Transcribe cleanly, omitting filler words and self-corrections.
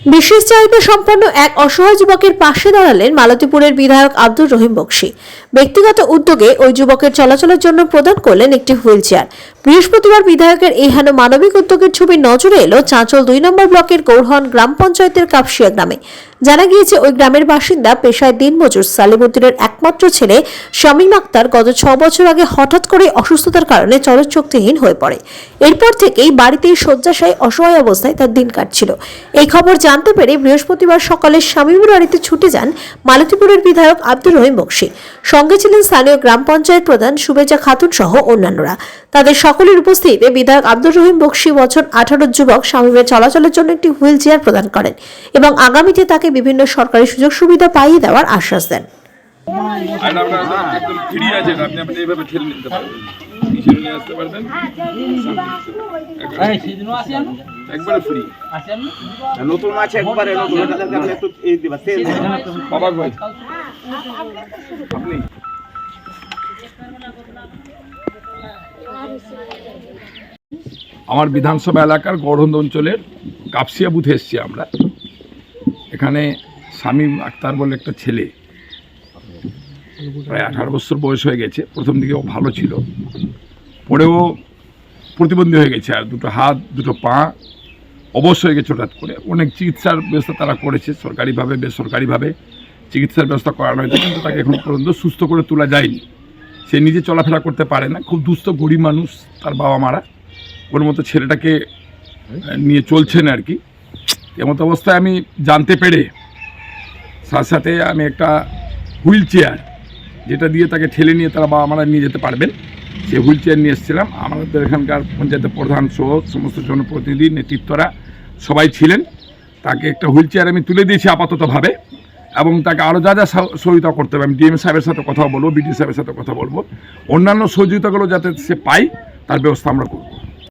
বিশেষ চাহিদা সম্পন্ন এক অসহায় যুবকের পাশে দাঁড়ালেন মালতীপুরের বিধায়ক আব্দুর রহিম বক্সী। ব্যক্তিগত উদ্যোগে ওই যুবকের চলাচলের জন্য প্রদান করলেন একটি হুইল চেয়ার। বৃহস্পতিবার বিধায়কের এই হেন মানবিক উদ্যোগের ছবি নজরে এলো চাঁচল 2 নম্বর ব্লকের গৌরহন গ্রাম পঞ্চায়েতের কাপসিয়া গ্রামে। জানা গিয়েছে, ওই গ্রামের বাসিন্দা পেশায় দিনমজুর সালিমুদ্দিনের একমাত্র ছেলে শামীম আক্তার গত 6 বছর আগে হঠাৎ করে অসুস্থতার কারণে চলৎশক্তিহীন হয়ে পড়ে। এরপর থেকেই বাড়িতেই শয্যাশায়ী অসহায় অবস্থায় তার দিন কাটছিল। এই খবর জানতে পেরে বৃহস্পতিবার সকালে শামীমের বাড়িতে ছুটে যান মালতীপুরের বিধায়ক আব্দুর রহিম বক্সী। সঙ্গে ছিলেন স্থানীয় গ্রাম পঞ্চায়েত প্রধান শুভেজা খাতুন সহ অন্যান্যরা। তাদের সকলের উপস্থিতিতে বিধায়ক আব্দুর রহিম বক্সী বছর 18 যুবক শামীমের চলাচলের জন্য একটি হুইল চেয়ার প্রদান করেন এবং আগামীতে তাকে বিভিন্ন সরকারি সুযোগ সুবিধা পাইয়ে দেওয়ার আশ্বাস দেন। নতুন মাছ একবারে আমার বিধানসভা এলাকার গৌরহন্দ অঞ্চলের কাপসিয়া বুথে এসেছি আমরা। এখানে শামীম আক্তার বলে একটা ছেলে, প্রায় 18 বছর বয়স হয়ে গেছে। প্রথম দিকে ও ভালো ছিল, পরেও প্রতিবন্ধী হয়ে গেছে, আর দুটো হাত দুটো পা অবশ্য হয়ে গেছে হঠাৎ করে। অনেক চিকিৎসার ব্যবস্থা তারা করেছে, সরকারিভাবে বেসরকারিভাবে চিকিৎসার ব্যবস্থা করানো হয়েছে, কিন্তু তাকে এখন পর্যন্ত সুস্থ করে তোলা যায়নি। সে নিজে চলাফেরা করতে পারে না, খুব দুস্থ গরিব মানুষ, তার বাবা মারা ওর মতো ছেলেটাকে নিয়ে চলছেন আর কি। এমতো অবস্থায় আমি জানতে পেরে সাথে সাথে আমি একটা হুইল চেয়ার, যেটা দিয়ে তাকে ঠেলে নিয়ে তারা বাবা মারা নিয়ে যেতে পারবেন, সেই হুইল চেয়ার নিয়ে এসেছিলাম। আমাদের এখানকার পঞ্চায়েতের প্রধান সহ সমস্ত জনপ্রতিনিধি নেতৃত্বরা সবাই ছিলেন। তাকে একটা হুইল চেয়ার আমি তুলে দিয়েছি আপাততভাবে, এবং তাকে আরও যা যা সহযোগিতা করতে হবে আমি ডিএম সাহেবের সাথে কথা বলবো, বিডি সাহেবের সাথে কথা বলবো, অন্যান্য সহযোগিতাগুলো যাতে সে পায় তার ব্যবস্থা আমরা করব।